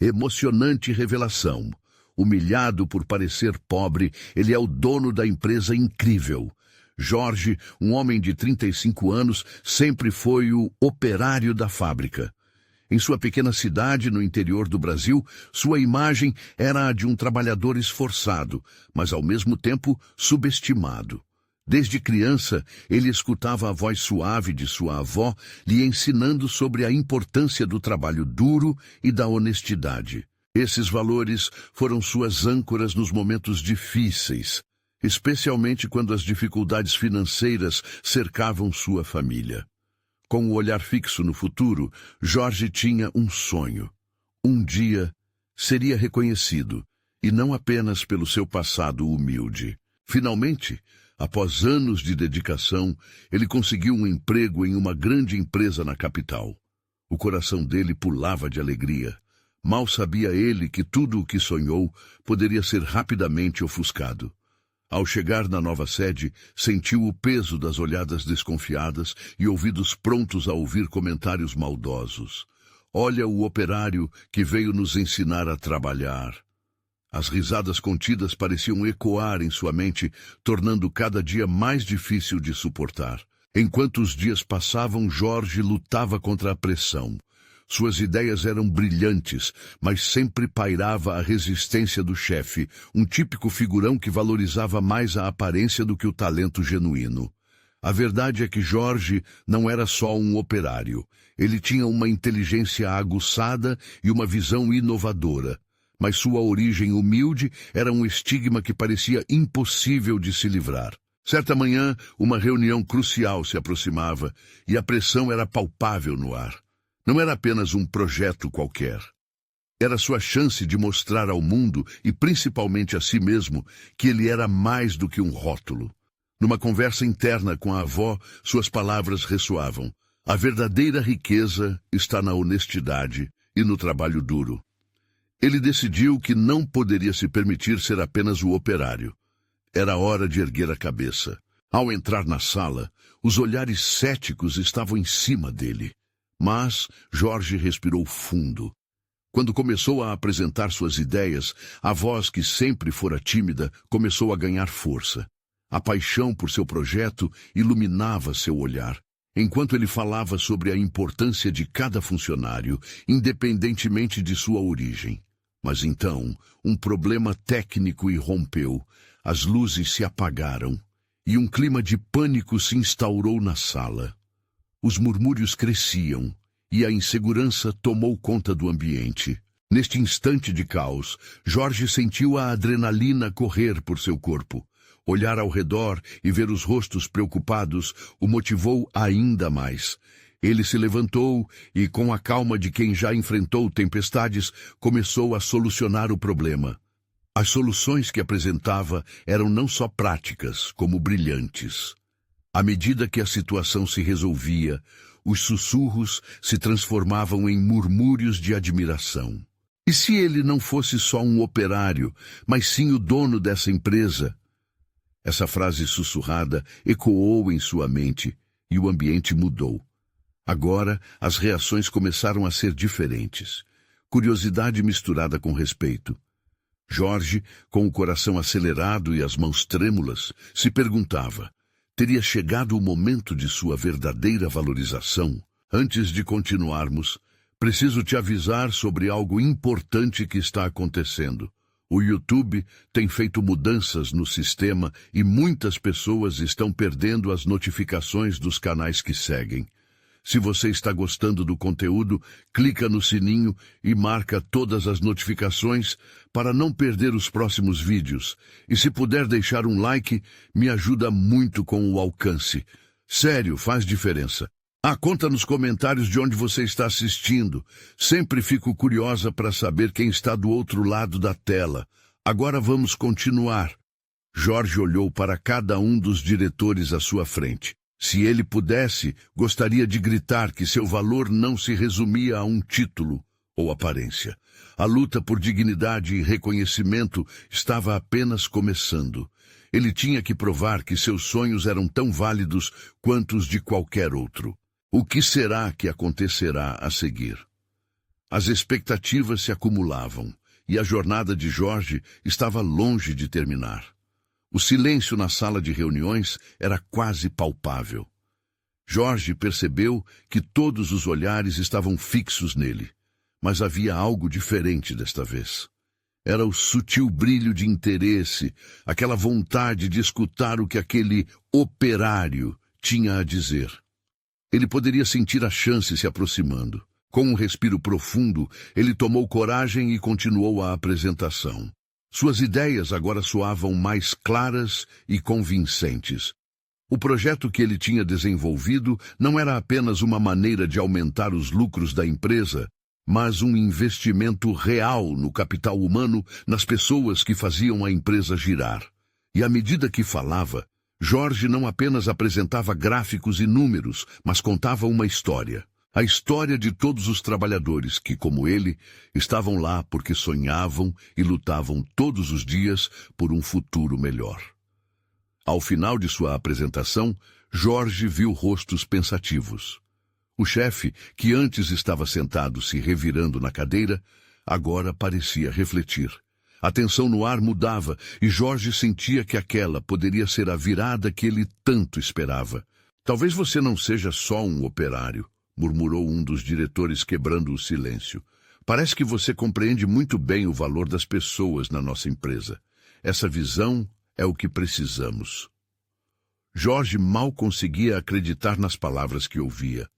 Emocionante revelação. Humilhado por parecer pobre, ele é o dono da empresa incrível. Jorge, um homem de 35 anos, sempre foi o operário da fábrica. Em sua pequena cidade, no interior do Brasil, sua imagem era a de um trabalhador esforçado, mas ao mesmo tempo subestimado. Desde criança, ele escutava a voz suave de sua avó, lhe ensinando sobre a importância do trabalho duro e da honestidade. Esses valores foram suas âncoras nos momentos difíceis, especialmente quando as dificuldades financeiras cercavam sua família. Com o olhar fixo no futuro, Jorge tinha um sonho. Um dia, seria reconhecido, e não apenas pelo seu passado humilde. Finalmente, após anos de dedicação, ele conseguiu um emprego em uma grande empresa na capital. O coração dele pulava de alegria. Mal sabia ele que tudo o que sonhou poderia ser rapidamente ofuscado. Ao chegar na nova sede, sentiu o peso das olhadas desconfiadas e ouvidos prontos a ouvir comentários maldosos. Olha o operário que veio nos ensinar a trabalhar. As risadas contidas pareciam ecoar em sua mente, tornando cada dia mais difícil de suportar. Enquanto os dias passavam, Jorge lutava contra a pressão. Suas ideias eram brilhantes, mas sempre pairava a resistência do chefe, um típico figurão que valorizava mais a aparência do que o talento genuíno. A verdade é que Jorge não era só um operário. Ele tinha uma inteligência aguçada e uma visão inovadora. Mas sua origem humilde era um estigma que parecia impossível de se livrar. Certa manhã, uma reunião crucial se aproximava e a pressão era palpável no ar. Não era apenas um projeto qualquer. Era sua chance de mostrar ao mundo, e principalmente a si mesmo, que ele era mais do que um rótulo. Numa conversa interna com a avó, suas palavras ressoavam. A verdadeira riqueza está na honestidade e no trabalho duro. Ele decidiu que não poderia se permitir ser apenas o operário. Era hora de erguer a cabeça. Ao entrar na sala, os olhares céticos estavam em cima dele. Mas Jorge respirou fundo. Quando começou a apresentar suas ideias, a voz que sempre fora tímida começou a ganhar força. A paixão por seu projeto iluminava seu olhar, enquanto ele falava sobre a importância de cada funcionário, independentemente de sua origem. Mas então, um problema técnico irrompeu, as luzes se apagaram, e um clima de pânico se instaurou na sala. Os murmúrios cresciam, e a insegurança tomou conta do ambiente. Neste instante de caos, Jorge sentiu a adrenalina correr por seu corpo. Olhar ao redor e ver os rostos preocupados o motivou ainda mais. Ele se levantou e, com a calma de quem já enfrentou tempestades, começou a solucionar o problema. As soluções que apresentava eram não só práticas, como brilhantes. À medida que a situação se resolvia, os sussurros se transformavam em murmúrios de admiração. E se ele não fosse só um operário, mas sim o dono dessa empresa? Essa frase sussurrada ecoou em sua mente e o ambiente mudou. Agora, as reações começaram a ser diferentes. Curiosidade misturada com respeito. Jorge, com o coração acelerado e as mãos trêmulas, se perguntava: teria chegado o momento de sua verdadeira valorização? Antes de continuarmos, preciso te avisar sobre algo importante que está acontecendo. O YouTube tem feito mudanças no sistema e muitas pessoas estão perdendo as notificações dos canais que seguem. Se você está gostando do conteúdo, clica no sininho e marca todas as notificações para não perder os próximos vídeos. E se puder deixar um like, me ajuda muito com o alcance. Sério, faz diferença. Conta nos comentários de onde você está assistindo. Sempre fico curiosa para saber quem está do outro lado da tela. Agora vamos continuar. Jorge olhou para cada um dos diretores à sua frente. Se ele pudesse, gostaria de gritar que seu valor não se resumia a um título ou aparência. A luta por dignidade e reconhecimento estava apenas começando. Ele tinha que provar que seus sonhos eram tão válidos quanto os de qualquer outro. O que será que acontecerá a seguir? As expectativas se acumulavam, e a jornada de Jorge estava longe de terminar. O silêncio na sala de reuniões era quase palpável. Jorge percebeu que todos os olhares estavam fixos nele, mas havia algo diferente desta vez. Era o sutil brilho de interesse, aquela vontade de escutar o que aquele operário tinha a dizer. Ele poderia sentir a chance se aproximando. Com um respiro profundo, ele tomou coragem e continuou a apresentação. Suas ideias agora soavam mais claras e convincentes. O projeto que ele tinha desenvolvido não era apenas uma maneira de aumentar os lucros da empresa, mas um investimento real no capital humano, nas pessoas que faziam a empresa girar. E à medida que falava, Jorge não apenas apresentava gráficos e números, mas contava uma história. A história de todos os trabalhadores que, como ele, estavam lá porque sonhavam e lutavam todos os dias por um futuro melhor. Ao final de sua apresentação, Jorge viu rostos pensativos. O chefe, que antes estava sentado se revirando na cadeira, agora parecia refletir. A tensão no ar mudava e Jorge sentia que aquela poderia ser a virada que ele tanto esperava. Talvez você não seja só um operário, murmurou um dos diretores quebrando o silêncio. Parece que você compreende muito bem o valor das pessoas na nossa empresa. Essa visão é o que precisamos. Jorge mal conseguia acreditar nas palavras que ouvia.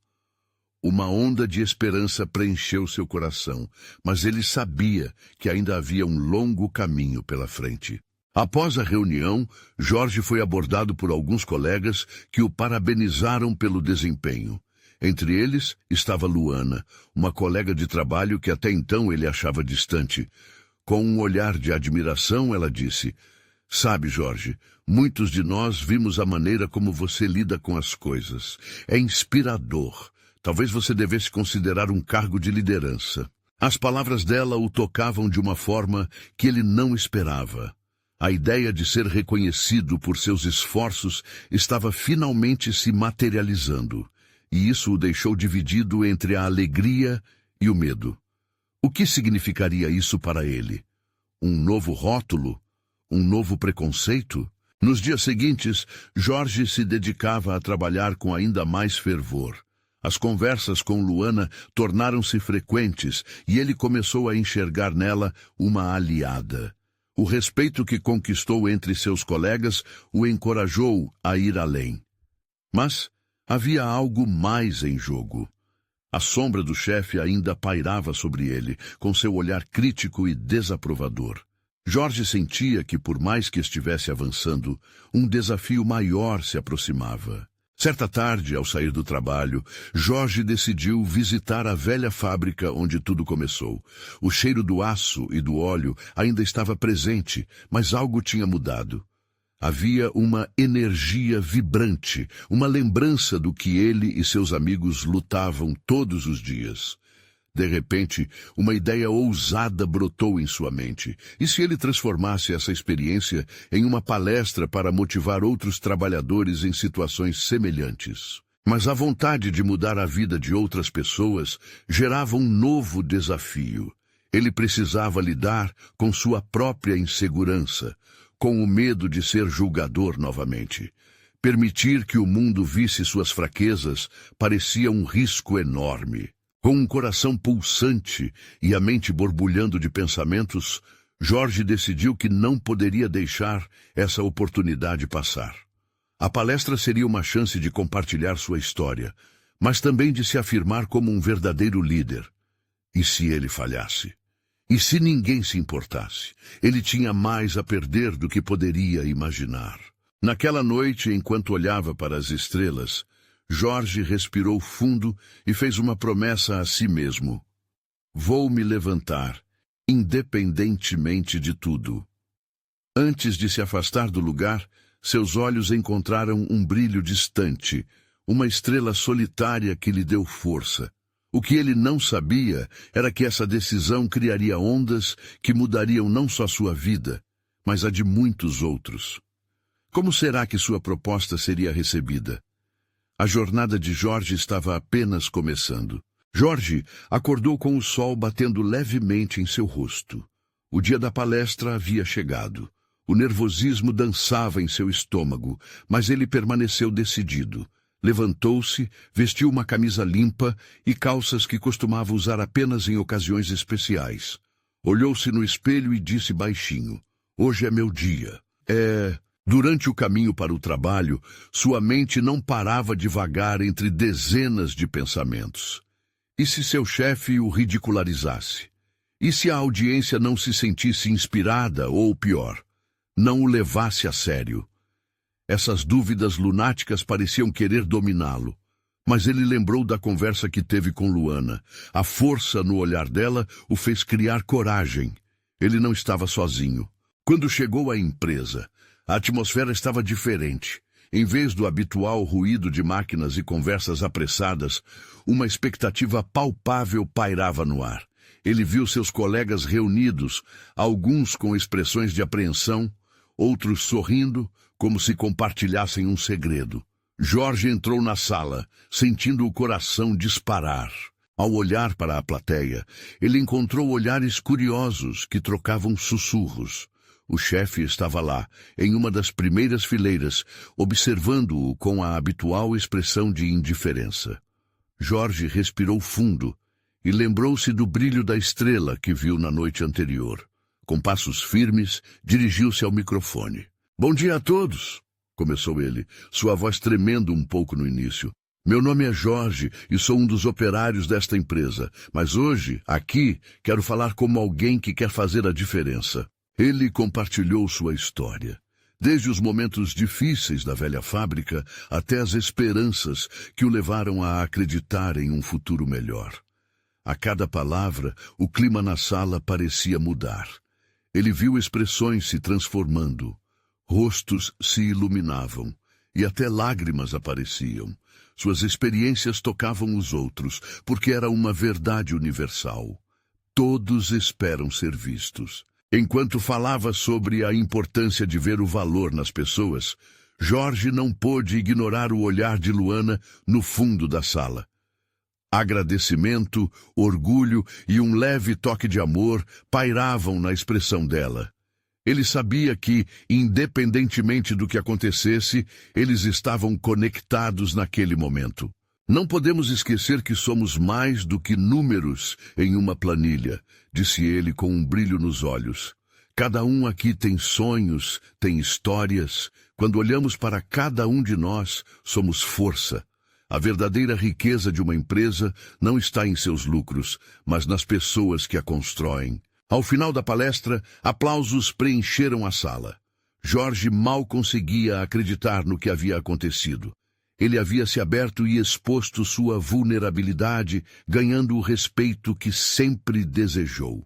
Uma onda de esperança preencheu seu coração, mas ele sabia que ainda havia um longo caminho pela frente. Após a reunião, Jorge foi abordado por alguns colegas que o parabenizaram pelo desempenho. Entre eles estava Luana, uma colega de trabalho que até então ele achava distante. Com um olhar de admiração, ela disse: "Sabe, Jorge, muitos de nós vimos a maneira como você lida com as coisas. É inspirador. Talvez você devesse considerar um cargo de liderança." As palavras dela o tocavam de uma forma que ele não esperava. A ideia de ser reconhecido por seus esforços estava finalmente se materializando, e isso o deixou dividido entre a alegria e o medo. O que significaria isso para ele? Um novo rótulo? Um novo preconceito? Nos dias seguintes, Jorge se dedicava a trabalhar com ainda mais fervor. As conversas com Luana tornaram-se frequentes e ele começou a enxergar nela uma aliada. O respeito que conquistou entre seus colegas o encorajou a ir além. Mas havia algo mais em jogo. A sombra do chefe ainda pairava sobre ele, com seu olhar crítico e desaprovador. Jorge sentia que, por mais que estivesse avançando, um desafio maior se aproximava. Certa tarde, ao sair do trabalho, Jorge decidiu visitar a velha fábrica onde tudo começou. O cheiro do aço e do óleo ainda estava presente, mas algo tinha mudado. Havia uma energia vibrante, uma lembrança do que ele e seus amigos lutavam todos os dias. De repente, uma ideia ousada brotou em sua mente. E se ele transformasse essa experiência em uma palestra para motivar outros trabalhadores em situações semelhantes? Mas a vontade de mudar a vida de outras pessoas gerava um novo desafio. Ele precisava lidar com sua própria insegurança, com o medo de ser julgador novamente. Permitir que o mundo visse suas fraquezas parecia um risco enorme. Com um coração pulsante e a mente borbulhando de pensamentos, Jorge decidiu que não poderia deixar essa oportunidade passar. A palestra seria uma chance de compartilhar sua história, mas também de se afirmar como um verdadeiro líder. E se ele falhasse? E se ninguém se importasse? Ele tinha mais a perder do que poderia imaginar. Naquela noite, enquanto olhava para as estrelas, Jorge respirou fundo e fez uma promessa a si mesmo. Vou me levantar, independentemente de tudo. Antes de se afastar do lugar, seus olhos encontraram um brilho distante, uma estrela solitária que lhe deu força. O que ele não sabia era que essa decisão criaria ondas que mudariam não só sua vida, mas a de muitos outros. Como será que sua proposta seria recebida? A jornada de Jorge estava apenas começando. Jorge acordou com o sol batendo levemente em seu rosto. O dia da palestra havia chegado. O nervosismo dançava em seu estômago, mas ele permaneceu decidido. Levantou-se, vestiu uma camisa limpa e calças que costumava usar apenas em ocasiões especiais. Olhou-se no espelho e disse baixinho: "Hoje é meu dia." Durante o caminho para o trabalho, sua mente não parava de vagar entre dezenas de pensamentos. E se seu chefe o ridicularizasse? E se a audiência não se sentisse inspirada ou, pior, não o levasse a sério? Essas dúvidas lunáticas pareciam querer dominá-lo. Mas ele lembrou da conversa que teve com Luana. A força no olhar dela o fez criar coragem. Ele não estava sozinho. Quando chegou à empresa, a atmosfera estava diferente. Em vez do habitual ruído de máquinas e conversas apressadas, uma expectativa palpável pairava no ar. Ele viu seus colegas reunidos, alguns com expressões de apreensão, outros sorrindo, como se compartilhassem um segredo. Jorge entrou na sala, sentindo o coração disparar. Ao olhar para a plateia, ele encontrou olhares curiosos que trocavam sussurros. O chefe estava lá, em uma das primeiras fileiras, observando-o com a habitual expressão de indiferença. Jorge respirou fundo e lembrou-se do brilho da estrela que viu na noite anterior. Com passos firmes, dirigiu-se ao microfone. "Bom dia a todos", começou ele, sua voz tremendo um pouco no início. "Meu nome é Jorge e sou um dos operários desta empresa, mas hoje, aqui, quero falar como alguém que quer fazer a diferença." Ele compartilhou sua história, desde os momentos difíceis da velha fábrica até as esperanças que o levaram a acreditar em um futuro melhor. A cada palavra, o clima na sala parecia mudar. Ele viu expressões se transformando, rostos se iluminavam e até lágrimas apareciam. Suas experiências tocavam os outros, porque era uma verdade universal. Todos esperam ser vistos. Enquanto falava sobre a importância de ver o valor nas pessoas, Jorge não pôde ignorar o olhar de Luana no fundo da sala. Agradecimento, orgulho e um leve toque de amor pairavam na expressão dela. Ele sabia que, independentemente do que acontecesse, eles estavam conectados naquele momento. "Não podemos esquecer que somos mais do que números em uma planilha", disse ele com um brilho nos olhos. "Cada um aqui tem sonhos, tem histórias. Quando olhamos para cada um de nós, somos força. A verdadeira riqueza de uma empresa não está em seus lucros, mas nas pessoas que a constroem." Ao final da palestra, aplausos preencheram a sala. Jorge mal conseguia acreditar no que havia acontecido. Ele havia se aberto e exposto sua vulnerabilidade, ganhando o respeito que sempre desejou.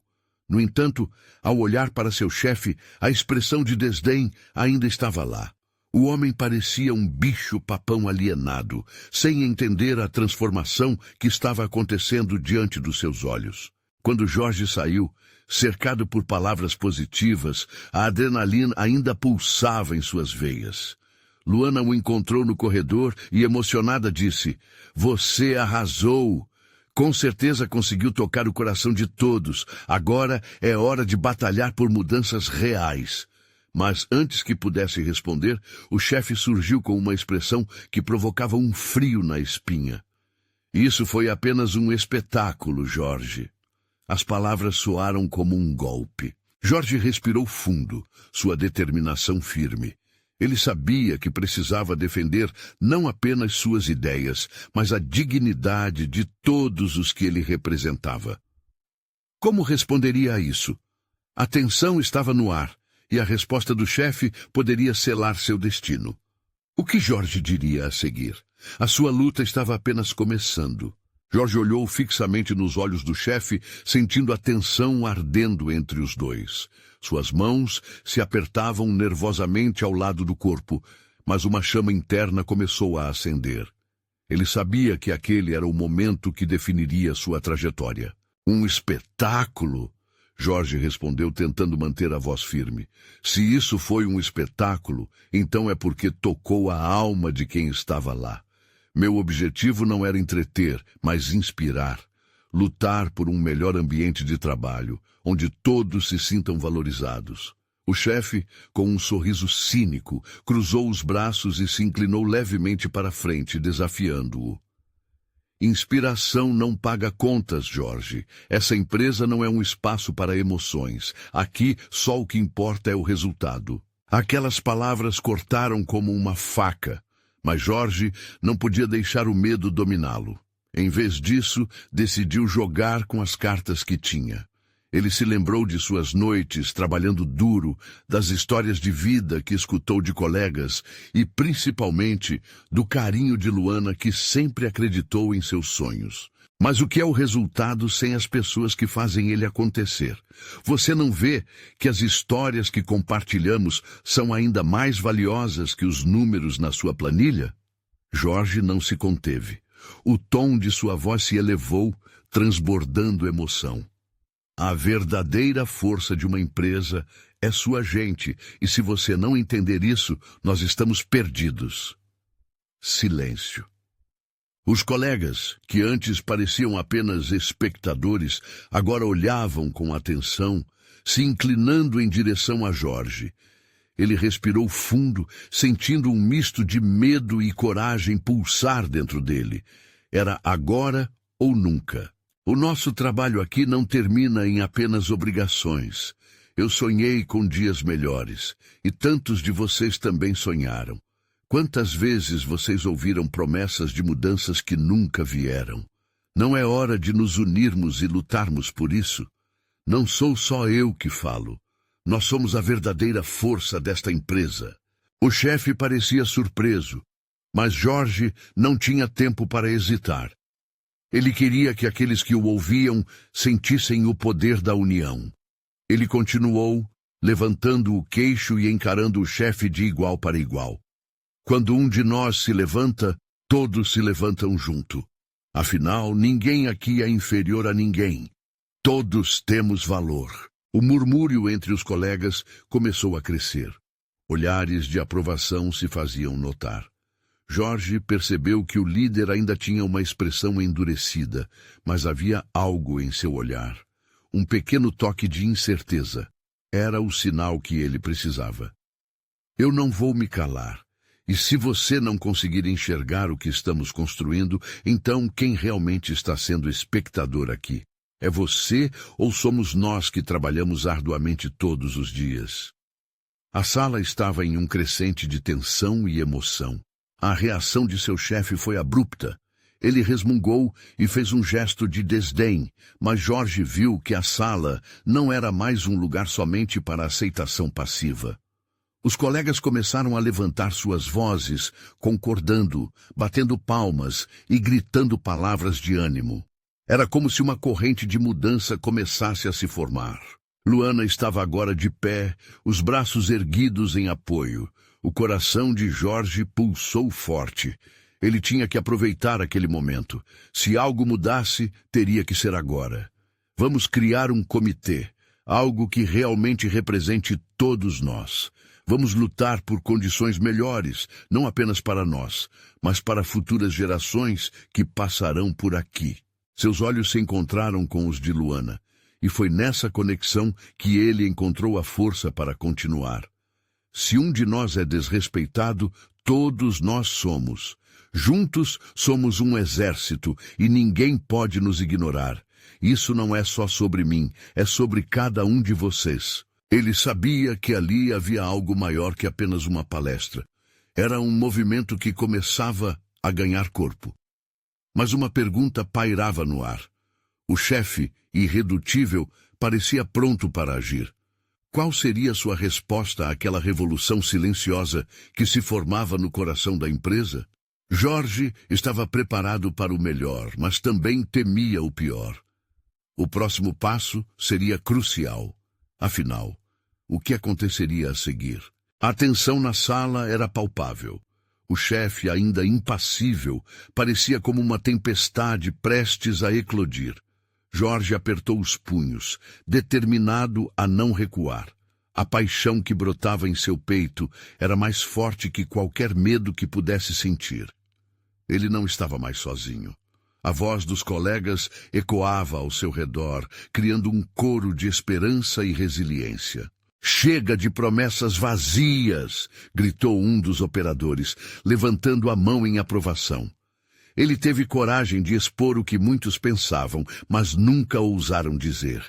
No entanto, ao olhar para seu chefe, a expressão de desdém ainda estava lá. O homem parecia um bicho-papão alienado, sem entender a transformação que estava acontecendo diante dos seus olhos. Quando Jorge saiu, cercado por palavras positivas, a adrenalina ainda pulsava em suas veias. Luana o encontrou no corredor e, emocionada, disse: "Você arrasou! Com certeza conseguiu tocar o coração de todos. Agora é hora de batalhar por mudanças reais." Mas antes que pudesse responder, o chefe surgiu com uma expressão que provocava um frio na espinha. "Isso foi apenas um espetáculo, Jorge." As palavras soaram como um golpe. Jorge respirou fundo, sua determinação firme. Ele sabia que precisava defender não apenas suas ideias, mas a dignidade de todos os que ele representava. Como responderia a isso? A tensão estava no ar, e a resposta do chefe poderia selar seu destino. O que Jorge diria a seguir? A sua luta estava apenas começando. Jorge olhou fixamente nos olhos do chefe, sentindo a tensão ardendo entre os dois. Suas mãos se apertavam nervosamente ao lado do corpo, mas uma chama interna começou a acender. Ele sabia que aquele era o momento que definiria sua trajetória. "Um espetáculo?" Jorge respondeu, tentando manter a voz firme. "Se isso foi um espetáculo, então é porque tocou a alma de quem estava lá. Meu objetivo não era entreter, mas inspirar. lutar por um melhor ambiente de trabalho, onde todos se sintam valorizados. O chefe, com um sorriso cínico, cruzou os braços e se inclinou levemente para frente, desafiando-o. Inspiração não paga contas, Jorge. Essa empresa não é um espaço para emoções. Aqui, só o que importa é o resultado. Aquelas palavras cortaram como uma faca, mas Jorge não podia deixar o medo dominá-lo. Em vez disso, decidiu jogar com as cartas que tinha. Ele se lembrou de suas noites trabalhando duro, das histórias de vida que escutou de colegas e, principalmente, do carinho de Luana, que sempre acreditou em seus sonhos. Mas o que é o resultado sem as pessoas que fazem ele acontecer? Você não vê que as histórias que compartilhamos são ainda mais valiosas que os números na sua planilha? Jorge não se conteve. O tom de sua voz se elevou, transbordando emoção. A verdadeira força de uma empresa é sua gente, e se você não entender isso, nós estamos perdidos. Silêncio. Os colegas, que antes pareciam apenas espectadores, agora olhavam com atenção, se inclinando em direção a Jorge. Ele respirou fundo, sentindo um misto de medo e coragem pulsar dentro dele. Era agora ou nunca. O nosso trabalho aqui não termina em apenas obrigações. Eu sonhei com dias melhores, e tantos de vocês também sonharam. Quantas vezes vocês ouviram promessas de mudanças que nunca vieram? Não é hora de nos unirmos e lutarmos por isso? Não sou só eu que falo. Nós somos a verdadeira força desta empresa. O chefe parecia surpreso, mas Jorge não tinha tempo para hesitar. Ele queria que aqueles que o ouviam sentissem o poder da união. Ele continuou, levantando o queixo e encarando o chefe de igual para igual. Quando um de nós se levanta, todos se levantam junto. Afinal, ninguém aqui é inferior a ninguém. Todos temos valor. O murmúrio entre os colegas começou a crescer. Olhares de aprovação se faziam notar. Jorge percebeu que o líder ainda tinha uma expressão endurecida, mas havia algo em seu olhar. Um pequeno toque de incerteza. Era o sinal que ele precisava. Eu não vou me calar. E se você não conseguir enxergar o que estamos construindo, então quem realmente está sendo espectador aqui? É você ou somos nós que trabalhamos arduamente todos os dias? A sala estava em um crescente de tensão e emoção. A reação de seu chefe foi abrupta. Ele resmungou e fez um gesto de desdém, mas Jorge viu que a sala não era mais um lugar somente para aceitação passiva. Os colegas começaram a levantar suas vozes, concordando, batendo palmas e gritando palavras de ânimo. Era como se uma corrente de mudança começasse a se formar. Luana estava agora de pé, os braços erguidos em apoio. O coração de Jorge pulsou forte. Ele tinha que aproveitar aquele momento. Se algo mudasse, teria que ser agora. Vamos criar um comitê, algo que realmente represente todos nós. Vamos lutar por condições melhores, não apenas para nós, mas para futuras gerações que passarão por aqui. Seus olhos se encontraram com os de Luana, e foi nessa conexão que ele encontrou a força para continuar. Se um de nós é desrespeitado, todos nós somos. Juntos somos um exército e ninguém pode nos ignorar. Isso não é só sobre mim, é sobre cada um de vocês. Ele sabia que ali havia algo maior que apenas uma palestra. Era um movimento que começava a ganhar corpo. Mas uma pergunta pairava no ar. O chefe, irredutível, parecia pronto para agir. Qual seria sua resposta àquela revolução silenciosa que se formava no coração da empresa? Jorge estava preparado para o melhor, mas também temia o pior. O próximo passo seria crucial. Afinal, o que aconteceria a seguir? A tensão na sala era palpável. O chefe, ainda impassível, parecia como uma tempestade prestes a eclodir. Jorge apertou os punhos, determinado a não recuar. A paixão que brotava em seu peito era mais forte que qualquer medo que pudesse sentir. Ele não estava mais sozinho. A voz dos colegas ecoava ao seu redor, criando um coro de esperança e resiliência. "Chega de promessas vazias!" gritou um dos operadores, levantando a mão em aprovação. Ele teve coragem de expor o que muitos pensavam, mas nunca ousaram dizer.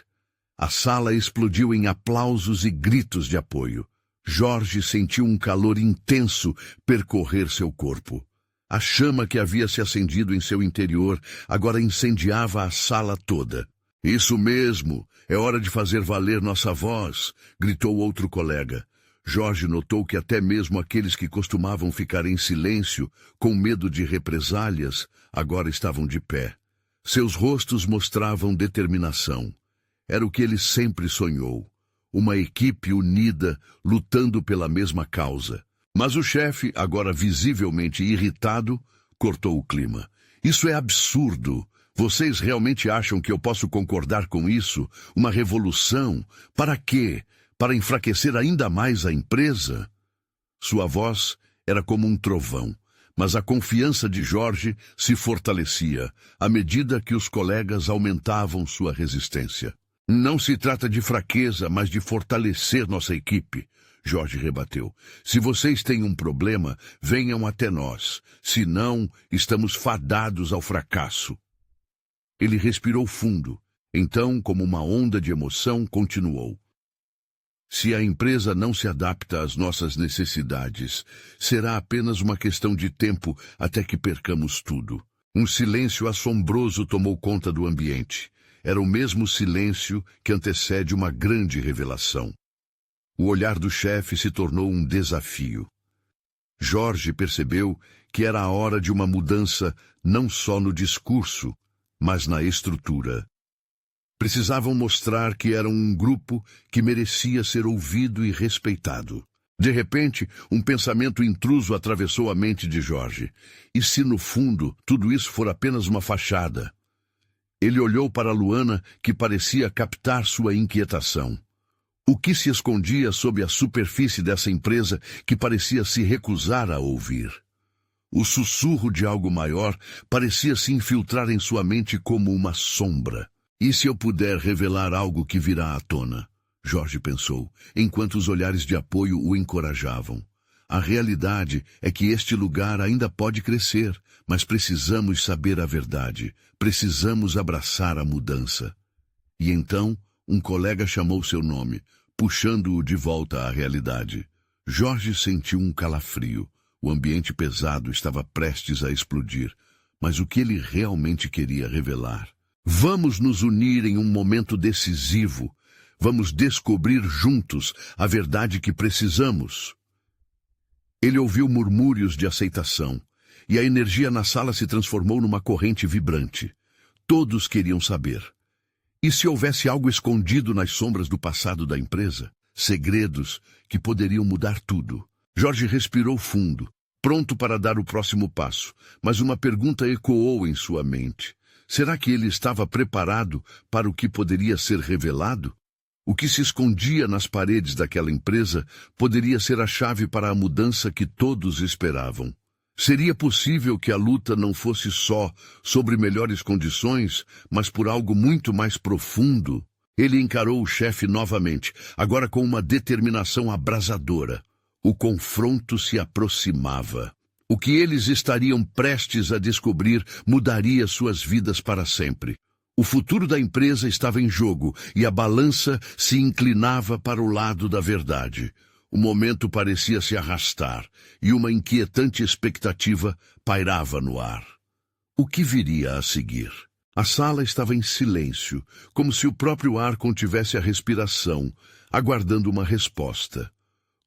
A sala explodiu em aplausos e gritos de apoio. Jorge sentiu um calor intenso percorrer seu corpo. A chama que havia se acendido em seu interior agora incendiava a sala toda. "Isso mesmo, é hora de fazer valer nossa voz", gritou outro colega. Jorge notou que até mesmo aqueles que costumavam ficar em silêncio, com medo de represálias, agora estavam de pé. Seus rostos mostravam determinação. Era o que ele sempre sonhou. Uma equipe unida, lutando pela mesma causa. Mas o chefe, agora visivelmente irritado, cortou o clima. "Isso é absurdo. Vocês realmente acham que eu posso concordar com isso? Uma revolução? Para quê? Para enfraquecer ainda mais a empresa?" Sua voz era como um trovão, mas a confiança de Jorge se fortalecia à medida que os colegas aumentavam sua resistência. "Não se trata de fraqueza, mas de fortalecer nossa equipe", Jorge rebateu. "Se vocês têm um problema, venham até nós. Se não, estamos fadados ao fracasso." Ele respirou fundo. Então, como uma onda de emoção, continuou. "Se a empresa não se adapta às nossas necessidades, será apenas uma questão de tempo até que percamos tudo." Um silêncio assombroso tomou conta do ambiente. Era o mesmo silêncio que antecede uma grande revelação. O olhar do chefe se tornou um desafio. Jorge percebeu que era a hora de uma mudança não só no discurso, mas na estrutura. Precisavam mostrar que eram um grupo que merecia ser ouvido e respeitado. De repente, um pensamento intruso atravessou a mente de Jorge. E se, no fundo, tudo isso for apenas uma fachada? Ele olhou para Luana, que parecia captar sua inquietação. O que se escondia sob a superfície dessa empresa que parecia se recusar a ouvir? O sussurro de algo maior parecia se infiltrar em sua mente como uma sombra. "E se eu puder revelar algo que virá à tona?" Jorge pensou, enquanto os olhares de apoio o encorajavam. "A realidade é que este lugar ainda pode crescer, mas precisamos saber a verdade. Precisamos abraçar a mudança." E então, um colega chamou seu nome, puxando-o de volta à realidade. Jorge sentiu um calafrio. O ambiente pesado estava prestes a explodir. Mas o que ele realmente queria revelar? "Vamos nos unir em um momento decisivo. Vamos descobrir juntos a verdade que precisamos." Ele ouviu murmúrios de aceitação, e a energia na sala se transformou numa corrente vibrante. Todos queriam saber. E se houvesse algo escondido nas sombras do passado da empresa? Segredos que poderiam mudar tudo. Jorge respirou fundo, pronto para dar o próximo passo, mas uma pergunta ecoou em sua mente. Será que ele estava preparado para o que poderia ser revelado? O que se escondia nas paredes daquela empresa poderia ser a chave para a mudança que todos esperavam. Seria possível que a luta não fosse só sobre melhores condições, mas por algo muito mais profundo? Ele encarou o chefe novamente, agora com uma determinação abrasadora. O confronto se aproximava. O que eles estariam prestes a descobrir mudaria suas vidas para sempre. O futuro da empresa estava em jogo e a balança se inclinava para o lado da verdade. O momento parecia se arrastar e uma inquietante expectativa pairava no ar. O que viria a seguir? A sala estava em silêncio, como se o próprio ar contivesse a respiração, aguardando uma resposta.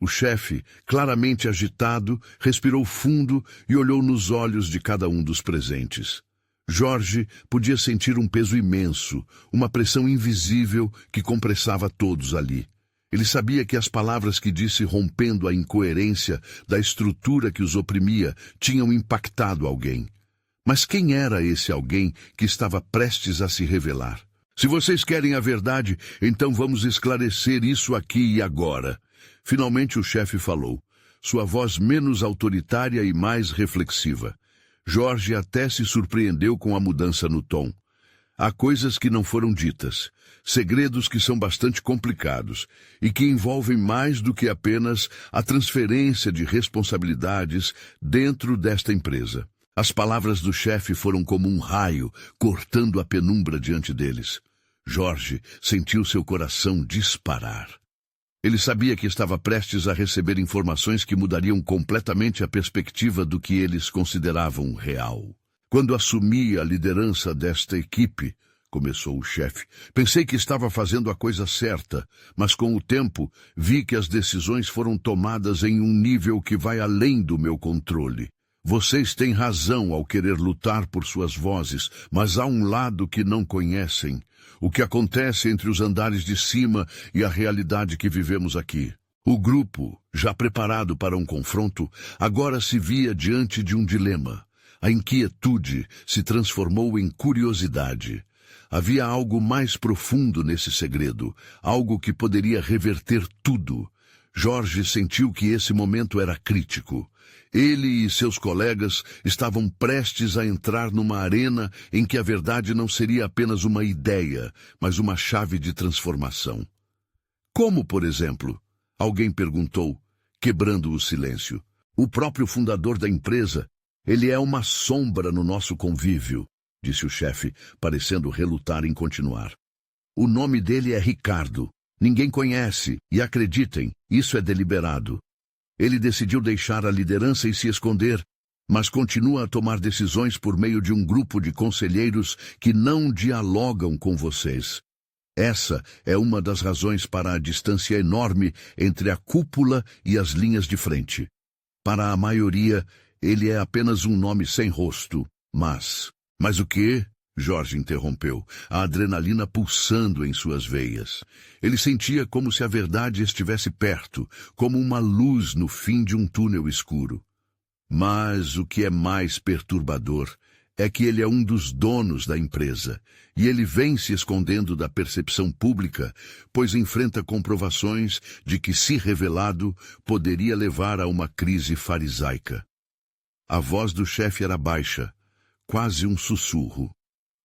O chefe, claramente agitado, respirou fundo e olhou nos olhos de cada um dos presentes. Jorge podia sentir um peso imenso, uma pressão invisível que compressava todos ali. Ele sabia que as palavras que disse rompendo a incoerência da estrutura que os oprimia tinham impactado alguém. Mas quem era esse alguém que estava prestes a se revelar? "Se vocês querem a verdade, então vamos esclarecer isso aqui e agora." Finalmente o chefe falou, sua voz menos autoritária e mais reflexiva. Jorge até se surpreendeu com a mudança no tom. Há coisas que não foram ditas, segredos que são bastante complicados e que envolvem mais do que apenas a transferência de responsabilidades dentro desta empresa. As palavras do chefe foram como um raio, cortando a penumbra diante deles. Jorge sentiu seu coração disparar. Ele sabia que estava prestes a receber informações que mudariam completamente a perspectiva do que eles consideravam real. Quando assumi a liderança desta equipe, começou o chefe, pensei que estava fazendo a coisa certa, mas com o tempo vi que as decisões foram tomadas em um nível que vai além do meu controle. Vocês têm razão ao querer lutar por suas vozes, mas há um lado que não conhecem. O que acontece entre os andares de cima e a realidade que vivemos aqui. O grupo, já preparado para um confronto, agora se via diante de um dilema. A inquietude se transformou em curiosidade. Havia algo mais profundo nesse segredo, algo que poderia reverter tudo. Jorge sentiu que esse momento era crítico. Ele e seus colegas estavam prestes a entrar numa arena em que a verdade não seria apenas uma ideia, mas uma chave de transformação. Como, por exemplo? Alguém perguntou, quebrando o silêncio. O próprio fundador da empresa. Ele é uma sombra no nosso convívio, disse o chefe, parecendo relutar em continuar. O nome dele é Ricardo. Ninguém conhece, e acreditem, isso é deliberado. Ele decidiu deixar a liderança e se esconder, mas continua a tomar decisões por meio de um grupo de conselheiros que não dialogam com vocês. Essa é uma das razões para a distância enorme entre a cúpula e as linhas de frente. Para a maioria, ele é apenas um nome sem rosto, mas... Mas o quê? Jorge interrompeu, a adrenalina pulsando em suas veias. Ele sentia como se a verdade estivesse perto, como uma luz no fim de um túnel escuro. Mas o que é mais perturbador é que ele é um dos donos da empresa, e ele vem se escondendo da percepção pública, pois enfrenta comprovações de que, se revelado, poderia levar a uma crise farisaica. A voz do chefe era baixa, quase um sussurro.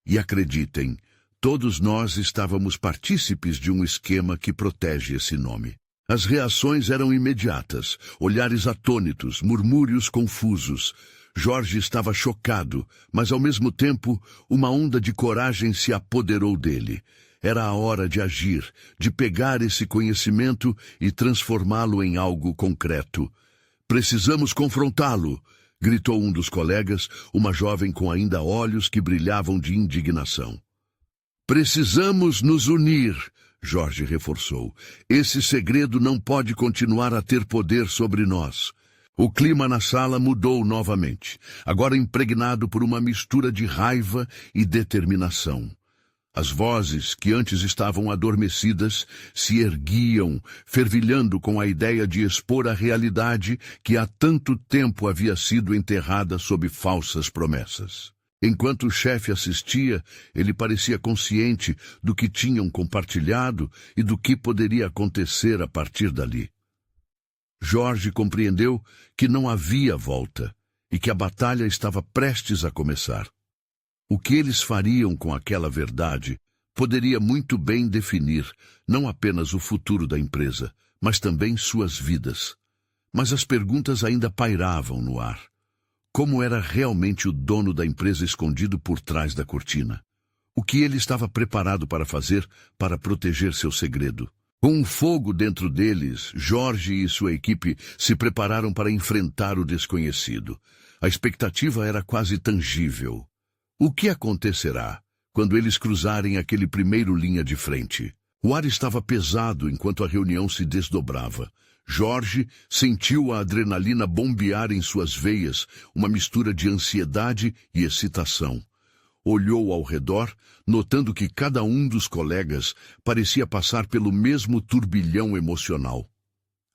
E acreditem, todos nós estávamos partícipes de um esquema que protege esse nome. As reações eram imediatas, olhares atônitos, murmúrios confusos. Jorge estava chocado, mas ao mesmo tempo, uma onda de coragem se apoderou dele. Era a hora de agir, de pegar esse conhecimento e transformá-lo em algo concreto. Precisamos confrontá-lo, gritou um dos colegas, uma jovem com ainda olhos que brilhavam de indignação. Precisamos nos unir, Jorge reforçou. Esse segredo não pode continuar a ter poder sobre nós. O clima na sala mudou novamente, agora impregnado por uma mistura de raiva e determinação. As vozes, que antes estavam adormecidas, se erguiam, fervilhando com a ideia de expor a realidade que há tanto tempo havia sido enterrada sob falsas promessas. Enquanto o chefe assistia, ele parecia consciente do que tinham compartilhado e do que poderia acontecer a partir dali. Jorge compreendeu que não havia volta e que a batalha estava prestes a começar. O que eles fariam com aquela verdade poderia muito bem definir não apenas o futuro da empresa, mas também suas vidas. Mas as perguntas ainda pairavam no ar. Como era realmente o dono da empresa escondido por trás da cortina? O que ele estava preparado para fazer para proteger seu segredo? Com um fogo dentro deles, Jorge e sua equipe se prepararam para enfrentar o desconhecido. A expectativa era quase tangível. O que acontecerá quando eles cruzarem aquele primeiro linha de frente? O ar estava pesado enquanto a reunião se desdobrava. Jorge sentiu a adrenalina bombear em suas veias, uma mistura de ansiedade e excitação. Olhou ao redor, notando que cada um dos colegas parecia passar pelo mesmo turbilhão emocional.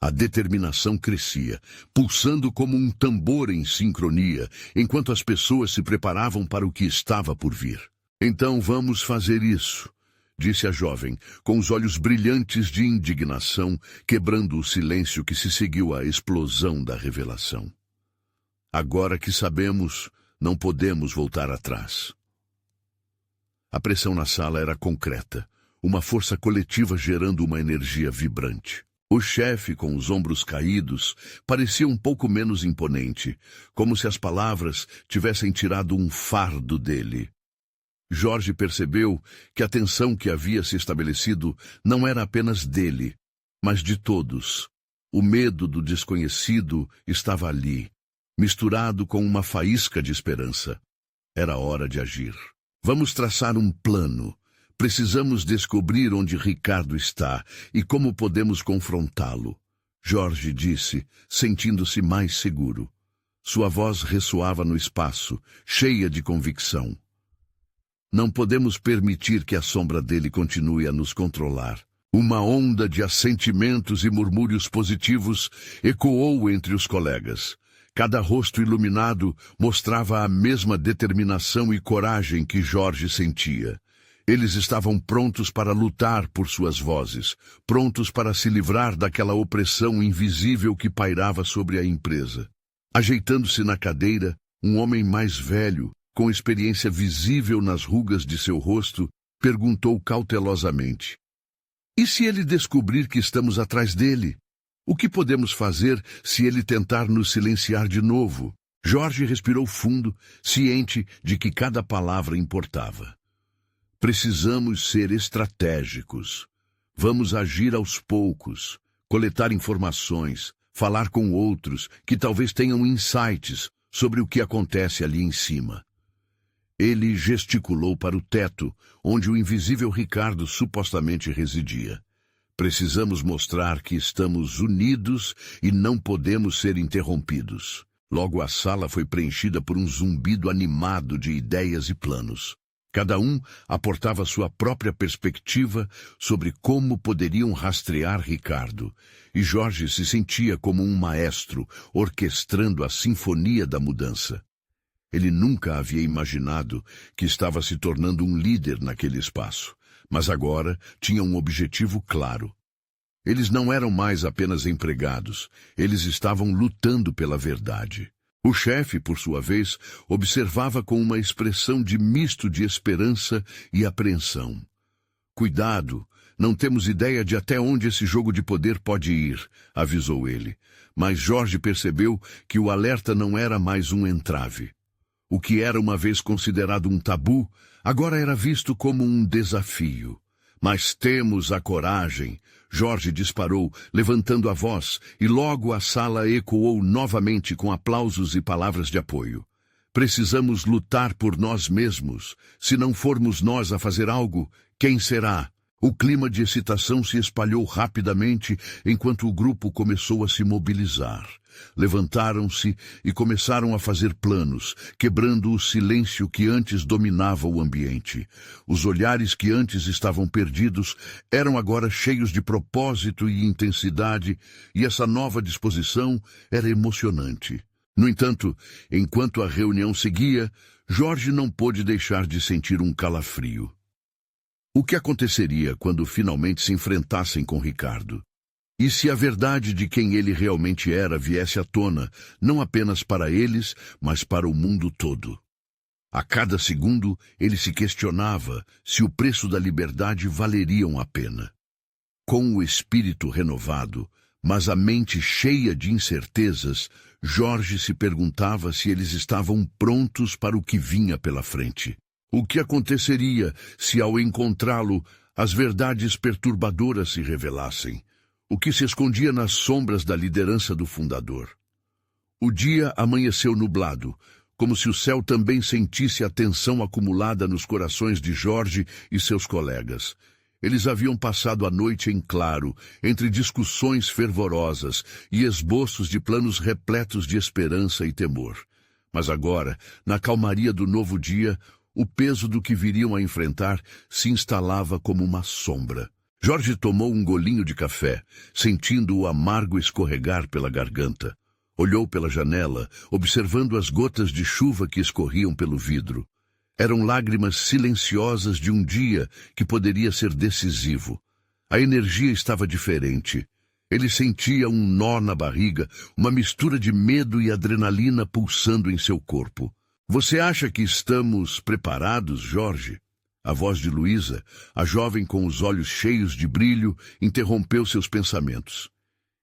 A determinação crescia, pulsando como um tambor em sincronia, enquanto as pessoas se preparavam para o que estava por vir. Então vamos fazer isso, disse a jovem, com os olhos brilhantes de indignação, quebrando o silêncio que se seguiu à explosão da revelação. Agora que sabemos, Não podemos voltar atrás. A pressão na sala era concreta, uma força coletiva gerando uma energia vibrante. O chefe, com os ombros caídos, parecia um pouco menos imponente, como se as palavras tivessem tirado um fardo dele. Jorge percebeu que a tensão que havia se estabelecido não era apenas dele, mas de todos. O medo do desconhecido estava ali, misturado com uma faísca de esperança. Era hora de agir. Vamos traçar um plano. Precisamos descobrir onde Ricardo está e como podemos confrontá-lo. Jorge disse, sentindo-se mais seguro. Sua voz ressoava no espaço, cheia de convicção. Não podemos permitir que a sombra dele continue a nos controlar. Uma onda de assentimentos e murmúrios positivos ecoou entre os colegas. Cada rosto iluminado mostrava a mesma determinação e coragem que Jorge sentia. Eles estavam prontos para lutar por suas vozes, prontos para se livrar daquela opressão invisível que pairava sobre a empresa. Ajeitando-se na cadeira, um homem mais velho, com experiência visível nas rugas de seu rosto, perguntou cautelosamente: "E se ele descobrir que estamos atrás dele? O que podemos fazer se ele tentar nos silenciar de novo?" Jorge respirou fundo, ciente de que cada palavra importava. Precisamos ser estratégicos. Vamos agir aos poucos, coletar informações, falar com outros que talvez tenham insights sobre o que acontece ali em cima. Ele gesticulou para o teto, onde o invisível Ricardo supostamente residia. Precisamos mostrar que estamos unidos e não podemos ser interrompidos. Logo a sala foi preenchida por um zumbido animado de ideias e planos. Cada um aportava sua própria perspectiva sobre como poderiam rastrear Ricardo, e Jorge se sentia como um maestro orquestrando a sinfonia da mudança. Ele nunca havia imaginado que estava se tornando um líder naquele espaço, mas agora tinha um objetivo claro. Eles não eram mais apenas empregados, eles estavam lutando pela verdade. O chefe, por sua vez, observava com uma expressão de misto de esperança e apreensão. "Cuidado, não temos ideia de até onde esse jogo de poder pode ir", avisou ele. Mas Jorge percebeu que o alerta não era mais um entrave. O que era uma vez considerado um tabu, agora era visto como um desafio. "Mas temos a coragem", Jorge disparou, levantando a voz, e logo a sala ecoou novamente com aplausos e palavras de apoio. "Precisamos lutar por nós mesmos. Se não formos nós a fazer algo, quem será?" O clima de excitação se espalhou rapidamente enquanto o grupo começou a se mobilizar. Levantaram-se e começaram a fazer planos, quebrando o silêncio que antes dominava o ambiente. Os olhares que antes estavam perdidos eram agora cheios de propósito e intensidade, e essa nova disposição era emocionante. No entanto, enquanto a reunião seguia, Jorge não pôde deixar de sentir um calafrio. O que aconteceria quando finalmente se enfrentassem com Ricardo? E se a verdade de quem ele realmente era viesse à tona, não apenas para eles, mas para o mundo todo? A cada segundo, ele se questionava se o preço da liberdade valeriam a pena. Com o espírito renovado, mas a mente cheia de incertezas, Jorge se perguntava se eles estavam prontos para o que vinha pela frente. O que aconteceria se, ao encontrá-lo, as verdades perturbadoras se revelassem? O que se escondia nas sombras da liderança do fundador? O dia amanheceu nublado, como se o céu também sentisse a tensão acumulada nos corações de Jorge e seus colegas. Eles haviam passado a noite em claro, entre discussões fervorosas e esboços de planos repletos de esperança e temor. Mas agora, na calmaria do novo dia, o peso do que viriam a enfrentar se instalava como uma sombra. Jorge tomou um golinho de café, sentindo o amargo escorregar pela garganta. Olhou pela janela, observando as gotas de chuva que escorriam pelo vidro. Eram lágrimas silenciosas de um dia que poderia ser decisivo. A energia estava diferente. Ele sentia um nó na barriga, uma mistura de medo e adrenalina pulsando em seu corpo. Você acha que estamos preparados, Jorge? A voz de Luísa, a jovem com os olhos cheios de brilho, interrompeu seus pensamentos.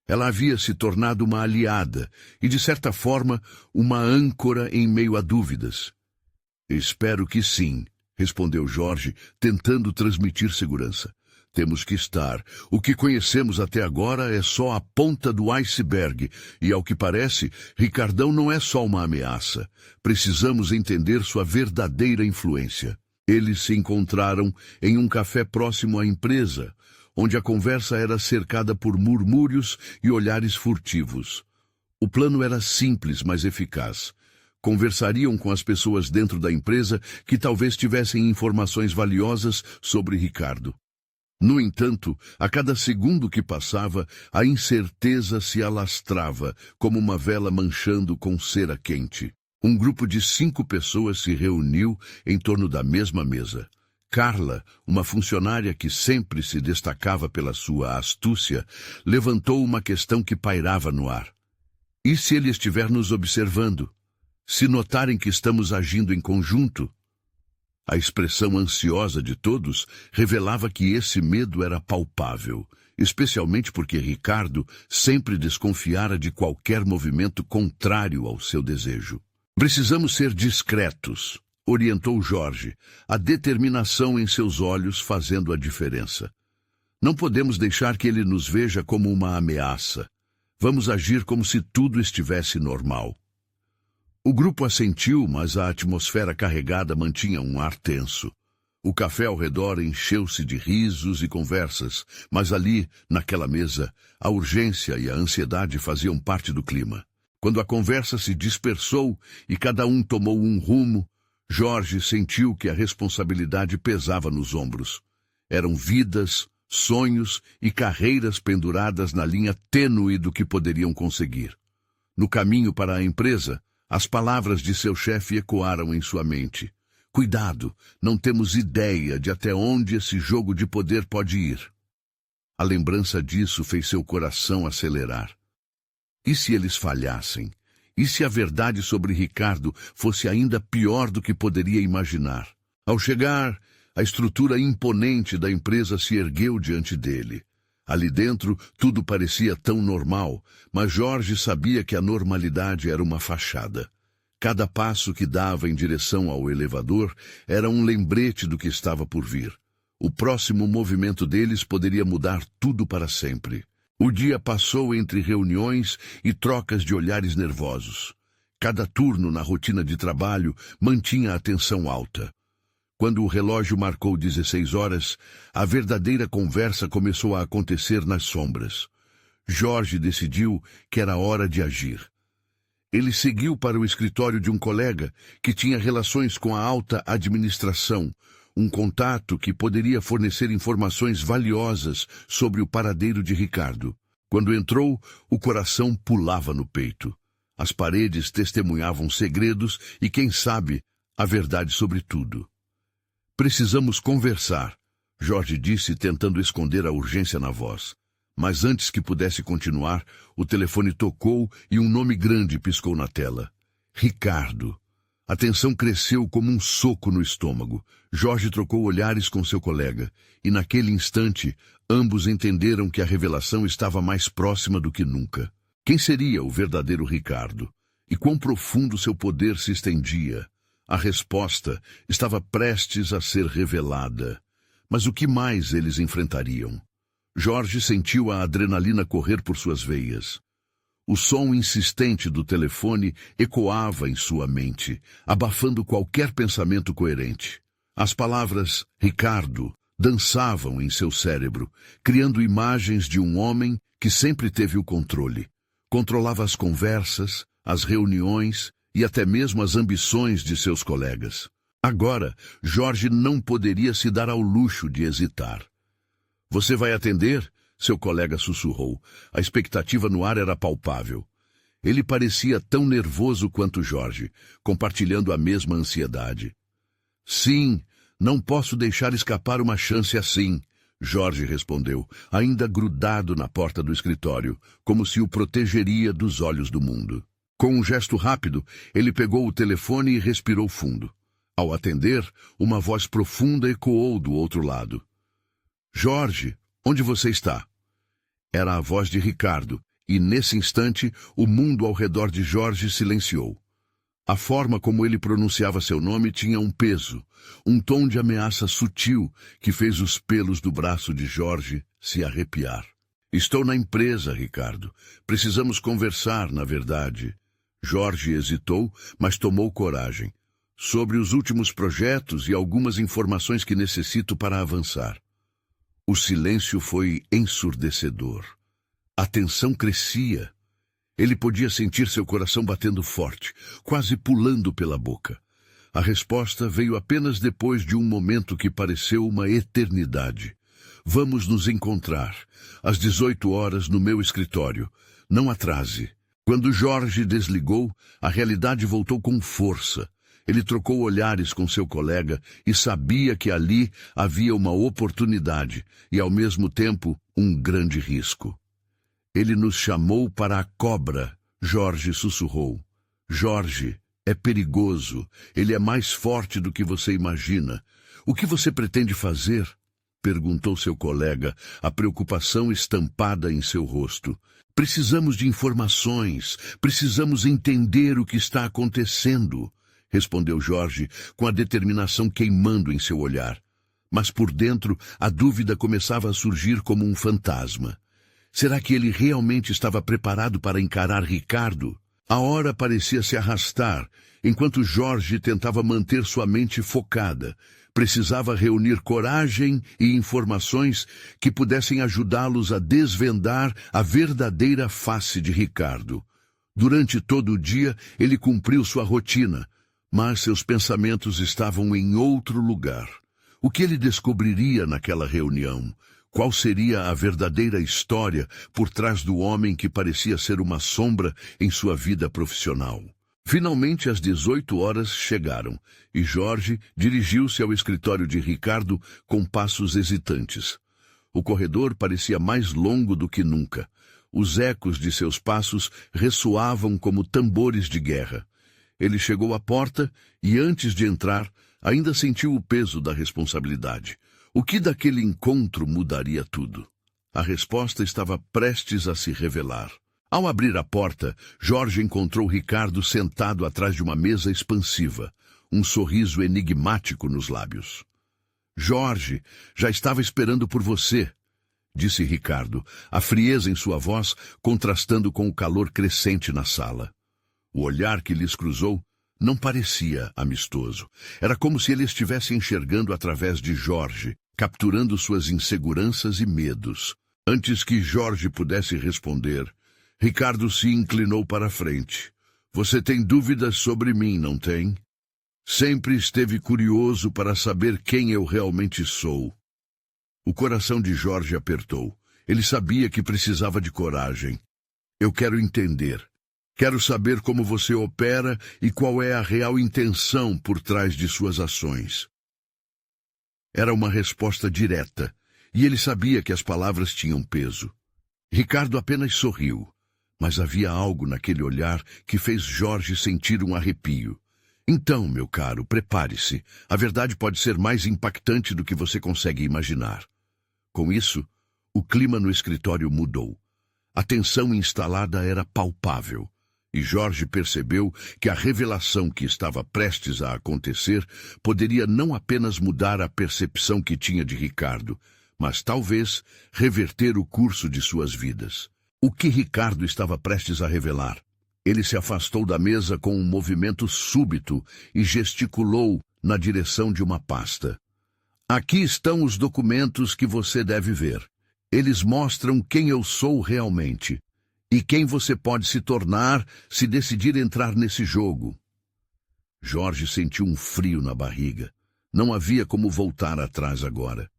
Ela havia se tornado uma aliada e, de certa forma, uma âncora em meio a dúvidas. Espero que sim, respondeu Jorge, tentando transmitir segurança. Temos que estar. O que conhecemos até agora é só a ponta do iceberg, e, ao que parece, Ricardão não é só uma ameaça. Precisamos entender sua verdadeira influência. Eles se encontraram em um café próximo à empresa, onde a conversa era cercada por murmúrios e olhares furtivos. O plano era simples, mas eficaz. Conversariam com as pessoas dentro da empresa que talvez tivessem informações valiosas sobre Ricardo. No entanto, a cada segundo que passava, a incerteza se alastrava, como uma vela manchando com cera quente. Um grupo de 5 pessoas se reuniu em torno da mesma mesa. Carla, uma funcionária que sempre se destacava pela sua astúcia, levantou uma questão que pairava no ar. E se ele estiver nos observando? Se notarem que estamos agindo em conjunto? A expressão ansiosa de todos revelava que esse medo era palpável, especialmente porque Ricardo sempre desconfiara de qualquer movimento contrário ao seu desejo. Precisamos ser discretos, orientou Jorge, a determinação em seus olhos fazendo a diferença. Não podemos deixar que ele nos veja como uma ameaça. Vamos agir como se tudo estivesse normal. O grupo assentiu, mas a atmosfera carregada mantinha um ar tenso. O café ao redor encheu-se de risos e conversas, mas ali, naquela mesa, a urgência e a ansiedade faziam parte do clima. Quando a conversa se dispersou e cada um tomou um rumo, Jorge sentiu que a responsabilidade pesava nos ombros. Eram vidas, sonhos e carreiras penduradas na linha tênue do que poderiam conseguir. No caminho para a empresa, as palavras de seu chefe ecoaram em sua mente. Cuidado, não temos ideia de até onde esse jogo de poder pode ir. A lembrança disso fez seu coração acelerar. E se eles falhassem? E se a verdade sobre Ricardo fosse ainda pior do que poderia imaginar? Ao chegar, a estrutura imponente da empresa se ergueu diante dele. Ali dentro, tudo parecia tão normal, mas Jorge sabia que a normalidade era uma fachada. Cada passo que dava em direção ao elevador era um lembrete do que estava por vir. O próximo movimento deles poderia mudar tudo para sempre. O dia passou entre reuniões e trocas de olhares nervosos. Cada turno na rotina de trabalho mantinha a atenção alta. Quando o relógio marcou 16 horas, a verdadeira conversa começou a acontecer nas sombras. Jorge decidiu que era hora de agir. Ele seguiu para o escritório de um colega que tinha relações com a alta administração, um contato que poderia fornecer informações valiosas sobre o paradeiro de Ricardo. Quando entrou, o coração pulava no peito. As paredes testemunhavam segredos e, quem sabe, a verdade sobre tudo. Precisamos conversar, Jorge disse, tentando esconder a urgência na voz. Mas antes que pudesse continuar, o telefone tocou e um nome grande piscou na tela. Ricardo. A tensão cresceu como um soco no estômago. Jorge trocou olhares com seu colega, e naquele instante, ambos entenderam que a revelação estava mais próxima do que nunca. Quem seria o verdadeiro Ricardo? E quão profundo seu poder se estendia? A resposta estava prestes a ser revelada. Mas o que mais eles enfrentariam? Jorge sentiu a adrenalina correr por suas veias. O som insistente do telefone ecoava em sua mente, abafando qualquer pensamento coerente. As palavras Ricardo dançavam em seu cérebro, criando imagens de um homem que sempre teve o controle. Controlava as conversas, as reuniões e até mesmo as ambições de seus colegas. Agora, Jorge não poderia se dar ao luxo de hesitar. Você vai atender? Seu colega sussurrou. A expectativa no ar era palpável. Ele parecia tão nervoso quanto Jorge, compartilhando a mesma ansiedade. Sim, não posso deixar escapar uma chance assim, Jorge respondeu, ainda grudado na porta do escritório, como se o protegeria dos olhos do mundo. Com um gesto rápido, ele pegou o telefone e respirou fundo. Ao atender, uma voz profunda ecoou do outro lado. Jorge, onde você está? Era a voz de Ricardo, e nesse instante o mundo ao redor de Jorge silenciou. A forma como ele pronunciava seu nome tinha um peso, um tom de ameaça sutil que fez os pelos do braço de Jorge se arrepiar. Estou na empresa, Ricardo. Precisamos conversar, na verdade. Jorge hesitou, mas tomou coragem. Sobre os últimos projetos e algumas informações que necessito para avançar. O silêncio foi ensurdecedor. A tensão crescia. Ele podia sentir seu coração batendo forte, quase pulando pela boca. A resposta veio apenas depois de um momento que pareceu uma eternidade. Vamos nos encontrar, às 18 horas no meu escritório. Não atrase. Quando Jorge desligou, a realidade voltou com força. Ele trocou olhares com seu colega e sabia que ali havia uma oportunidade e, ao mesmo tempo, um grande risco. Ele nos chamou para a cobra, Jorge sussurrou. Jorge, é perigoso. Ele é mais forte do que você imagina. O que você pretende fazer? Perguntou seu colega, a preocupação estampada em seu rosto. Precisamos de informações. Precisamos entender o que está acontecendo, respondeu Jorge, com a determinação queimando em seu olhar. Mas por dentro, a dúvida começava a surgir como um fantasma. Será que ele realmente estava preparado para encarar Ricardo? A hora parecia se arrastar, enquanto Jorge tentava manter sua mente focada. Precisava reunir coragem e informações que pudessem ajudá-los a desvendar a verdadeira face de Ricardo. Durante todo o dia, ele cumpriu sua rotina, mas seus pensamentos estavam em outro lugar. O que ele descobriria naquela reunião? Qual seria a verdadeira história por trás do homem que parecia ser uma sombra em sua vida profissional? Finalmente, às 18 horas chegaram, e Jorge dirigiu-se ao escritório de Ricardo com passos hesitantes. O corredor parecia mais longo do que nunca. Os ecos de seus passos ressoavam como tambores de guerra. Ele chegou à porta e, antes de entrar, ainda sentiu o peso da responsabilidade. O que daquele encontro mudaria tudo? A resposta estava prestes a se revelar. Ao abrir a porta, Jorge encontrou Ricardo sentado atrás de uma mesa expansiva, um sorriso enigmático nos lábios. Jorge, já estava esperando por você, disse Ricardo, a frieza em sua voz contrastando com o calor crescente na sala. O olhar que lhes cruzou não parecia amistoso. Era como se ele estivesse enxergando através de Jorge, capturando suas inseguranças e medos. Antes que Jorge pudesse responder, Ricardo se inclinou para a frente. Você tem dúvidas sobre mim, não tem? Sempre esteve curioso para saber quem eu realmente sou. O coração de Jorge apertou. Ele sabia que precisava de coragem. Eu quero entender. Quero saber como você opera e qual é a real intenção por trás de suas ações. Era uma resposta direta, e ele sabia que as palavras tinham peso. Ricardo apenas sorriu, mas havia algo naquele olhar que fez Jorge sentir um arrepio. Então, meu caro, prepare-se. A verdade pode ser mais impactante do que você consegue imaginar. Com isso, o clima no escritório mudou. A tensão instalada era palpável. E Jorge percebeu que a revelação que estava prestes a acontecer poderia não apenas mudar a percepção que tinha de Ricardo, mas talvez reverter o curso de suas vidas. O que Ricardo estava prestes a revelar? Ele se afastou da mesa com um movimento súbito e gesticulou na direção de uma pasta. Aqui estão os documentos que você deve ver. Eles mostram quem eu sou realmente. E quem você pode se tornar se decidir entrar nesse jogo. Jorge sentiu um frio na barriga. Não havia como voltar atrás agora.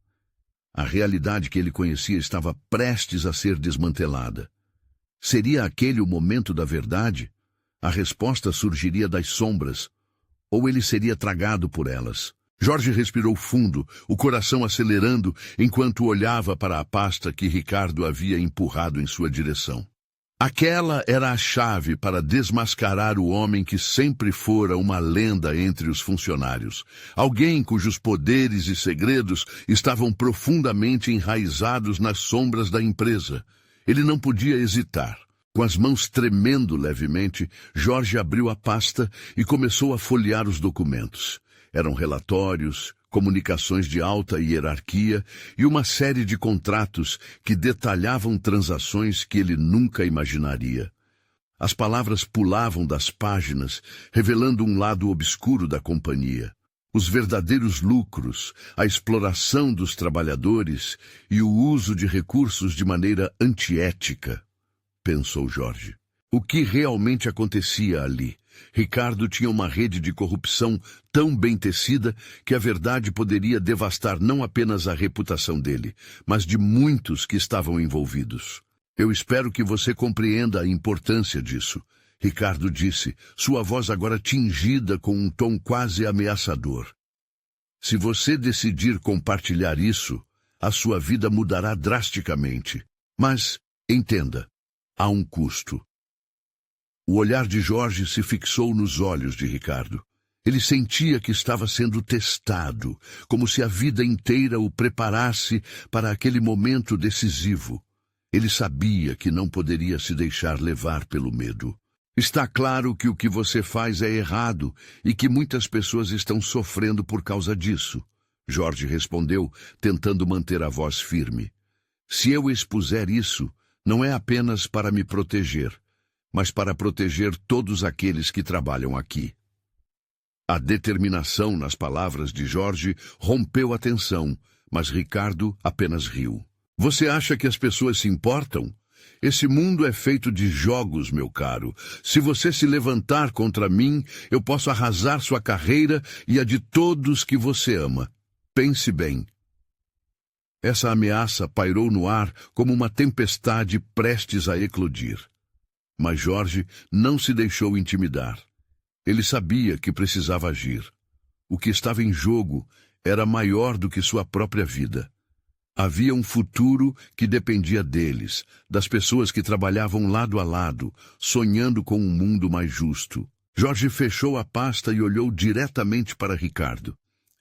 A realidade que ele conhecia estava prestes a ser desmantelada. Seria aquele o momento da verdade? A resposta surgiria das sombras, ou ele seria tragado por elas. Jorge respirou fundo, o coração acelerando, enquanto olhava para a pasta que Ricardo havia empurrado em sua direção. Aquela era a chave para desmascarar o homem que sempre fora uma lenda entre os funcionários. Alguém cujos poderes e segredos estavam profundamente enraizados nas sombras da empresa. Ele não podia hesitar. Com as mãos tremendo levemente, Jorge abriu a pasta e começou a folhear os documentos. Eram relatórios, comunicações de alta hierarquia e uma série de contratos que detalhavam transações que ele nunca imaginaria. As palavras pulavam das páginas, revelando um lado obscuro da companhia. Os verdadeiros lucros, a exploração dos trabalhadores e o uso de recursos de maneira antiética, pensou Jorge. O que realmente acontecia ali? Ricardo tinha uma rede de corrupção tão bem tecida que a verdade poderia devastar não apenas a reputação dele, mas de muitos que estavam envolvidos. Eu espero que você compreenda a importância disso, Ricardo disse, sua voz agora tingida com um tom quase ameaçador. Se você decidir compartilhar isso, a sua vida mudará drasticamente. Mas, entenda, há um custo. O olhar de Jorge se fixou nos olhos de Ricardo. Ele sentia que estava sendo testado, como se a vida inteira o preparasse para aquele momento decisivo. Ele sabia que não poderia se deixar levar pelo medo. Está claro que o que você faz é errado e que muitas pessoas estão sofrendo por causa disso, Jorge respondeu, tentando manter a voz firme. Se eu expuser isso, não é apenas para me proteger, mas para proteger todos aqueles que trabalham aqui. A determinação nas palavras de Jorge rompeu a tensão, mas Ricardo apenas riu. Você acha que as pessoas se importam? Esse mundo é feito de jogos, meu caro. Se você se levantar contra mim, eu posso arrasar sua carreira e a de todos que você ama. Pense bem. Essa ameaça pairou no ar como uma tempestade prestes a eclodir. Mas Jorge não se deixou intimidar. Ele sabia que precisava agir. O que estava em jogo era maior do que sua própria vida. Havia um futuro que dependia deles, das pessoas que trabalhavam lado a lado, sonhando com um mundo mais justo. Jorge fechou a pasta e olhou diretamente para Ricardo.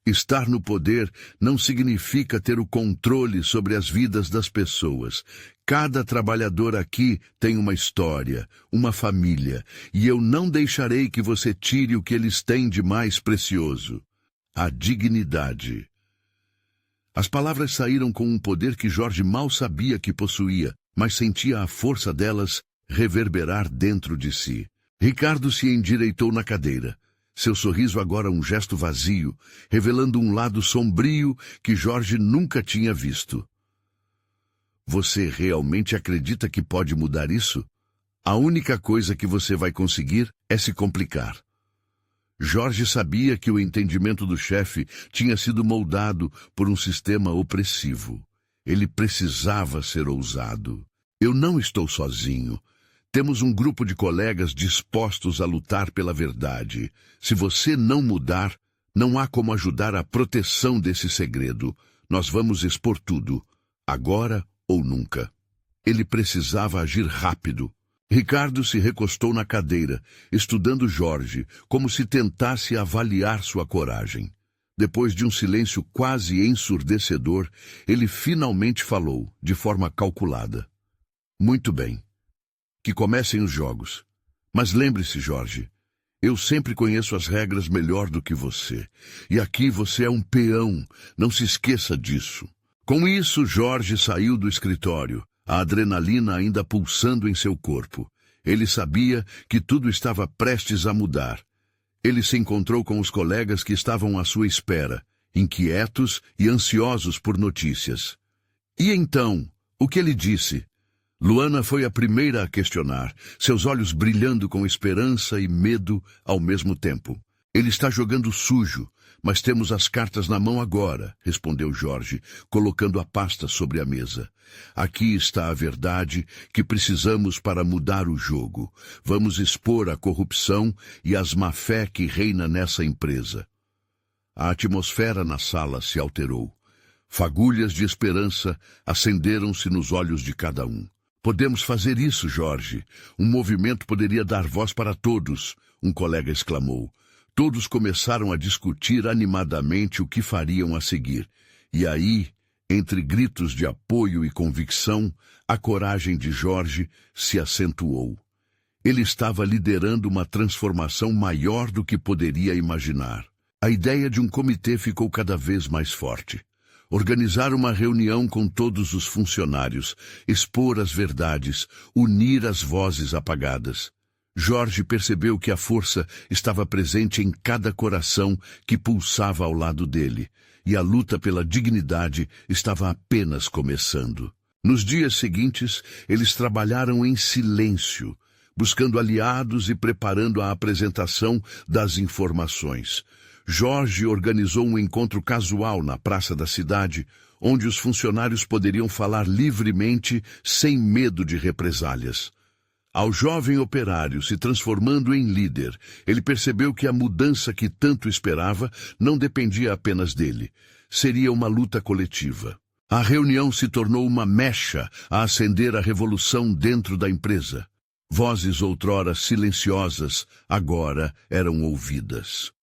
Estar no poder não significa ter o controle sobre as vidas das pessoas. Cada trabalhador aqui tem uma história, uma família, e eu não deixarei que você tire o que eles têm de mais precioso: a dignidade. As palavras saíram com um poder que Jorge mal sabia que possuía, mas sentia a força delas reverberar dentro de si. Ricardo se endireitou na cadeira. Seu sorriso agora um gesto vazio, revelando um lado sombrio que Jorge nunca tinha visto. Você realmente acredita que pode mudar isso? A única coisa que você vai conseguir é se complicar. Jorge sabia que o entendimento do chefe tinha sido moldado por um sistema opressivo. Ele precisava ser ousado. Eu não estou sozinho. Temos um grupo de colegas dispostos a lutar pela verdade. Se você não mudar, não há como ajudar a proteção desse segredo. Nós vamos expor tudo, agora ou nunca. Ele precisava agir rápido. Ricardo se recostou na cadeira, estudando Jorge, como se tentasse avaliar sua coragem. Depois de um silêncio quase ensurdecedor, ele finalmente falou, de forma calculada. Muito bem. Que comecem os jogos. Mas lembre-se, Jorge, eu sempre conheço as regras melhor do que você. E aqui você é um peão, não se esqueça disso. Com isso, Jorge saiu do escritório, a adrenalina ainda pulsando em seu corpo. Ele sabia que tudo estava prestes a mudar. Ele se encontrou com os colegas que estavam à sua espera, inquietos e ansiosos por notícias. E então, o que ele disse? Luana foi a primeira a questionar, seus olhos brilhando com esperança e medo ao mesmo tempo. Ele está jogando sujo, mas temos as cartas na mão agora, respondeu Jorge, colocando a pasta sobre a mesa. Aqui está a verdade que precisamos para mudar o jogo. Vamos expor a corrupção e as má-fé que reina nessa empresa. A atmosfera na sala se alterou. Fagulhas de esperança acenderam-se nos olhos de cada um. Podemos fazer isso, Jorge. Um movimento poderia dar voz para todos, um colega exclamou. Todos começaram a discutir animadamente o que fariam a seguir. E aí, entre gritos de apoio e convicção, a coragem de Jorge se acentuou. Ele estava liderando uma transformação maior do que poderia imaginar. A ideia de um comitê ficou cada vez mais forte. Organizar uma reunião com todos os funcionários, expor as verdades, unir as vozes apagadas. Jorge percebeu que a força estava presente em cada coração que pulsava ao lado dele, e a luta pela dignidade estava apenas começando. Nos dias seguintes, eles trabalharam em silêncio, buscando aliados e preparando a apresentação das informações. Jorge organizou um encontro casual na praça da cidade, onde os funcionários poderiam falar livremente, sem medo de represálias. Ao jovem operário se transformando em líder, ele percebeu que a mudança que tanto esperava não dependia apenas dele. Seria uma luta coletiva. A reunião se tornou uma mecha a acender a revolução dentro da empresa. Vozes outrora silenciosas, agora eram ouvidas.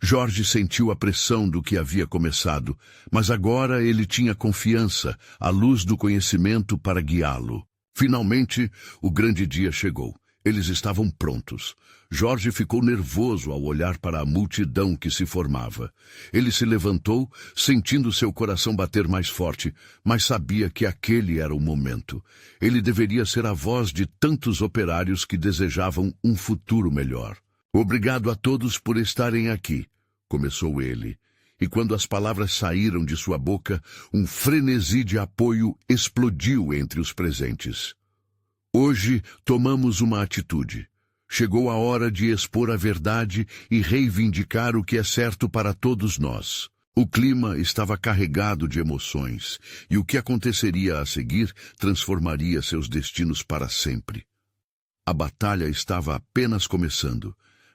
Jorge sentiu a pressão do que havia começado, mas agora ele tinha confiança, a luz do conhecimento para guiá-lo. Finalmente, o grande dia chegou. Eles estavam prontos. Jorge ficou nervoso ao olhar para a multidão que se formava. Ele se levantou, sentindo seu coração bater mais forte, mas sabia que aquele era o momento. Ele deveria ser a voz de tantos operários que desejavam um futuro melhor. Obrigado a todos por estarem aqui, começou ele. E quando as palavras saíram de sua boca, um frenesi de apoio explodiu entre os presentes. Hoje tomamos uma atitude. Chegou a hora de expor a verdade e reivindicar o que é certo para todos nós. O clima estava carregado de emoções, e o que aconteceria a seguir transformaria seus destinos para sempre. A batalha estava apenas começando,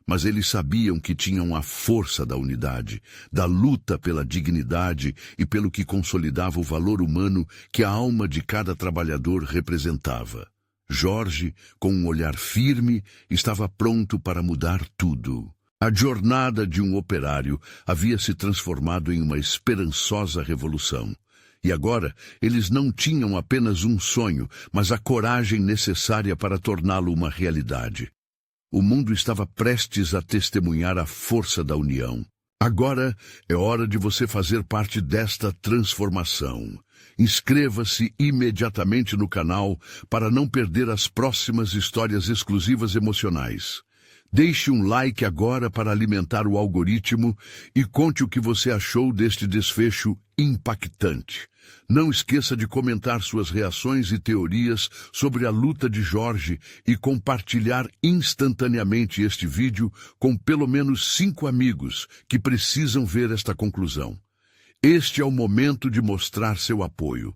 mas eles sabiam que tinham a força da unidade, da luta pela dignidade e pelo que consolidava o valor humano que a alma de cada trabalhador representava. Jorge, com um olhar firme, estava pronto para mudar tudo. A jornada de um operário havia se transformado em uma esperançosa revolução. E agora, eles não tinham apenas um sonho, mas a coragem necessária para torná-lo uma realidade. O mundo estava prestes a testemunhar a força da união. Agora é hora de você fazer parte desta transformação. Inscreva-se imediatamente no canal para não perder as próximas histórias exclusivas emocionais. Deixe um like agora para alimentar o algoritmo e conte o que você achou deste desfecho impactante. Não esqueça de comentar suas reações e teorias sobre a luta de Jorge e compartilhar instantaneamente este vídeo com pelo menos 5 amigos que precisam ver esta conclusão. Este é o momento de mostrar seu apoio.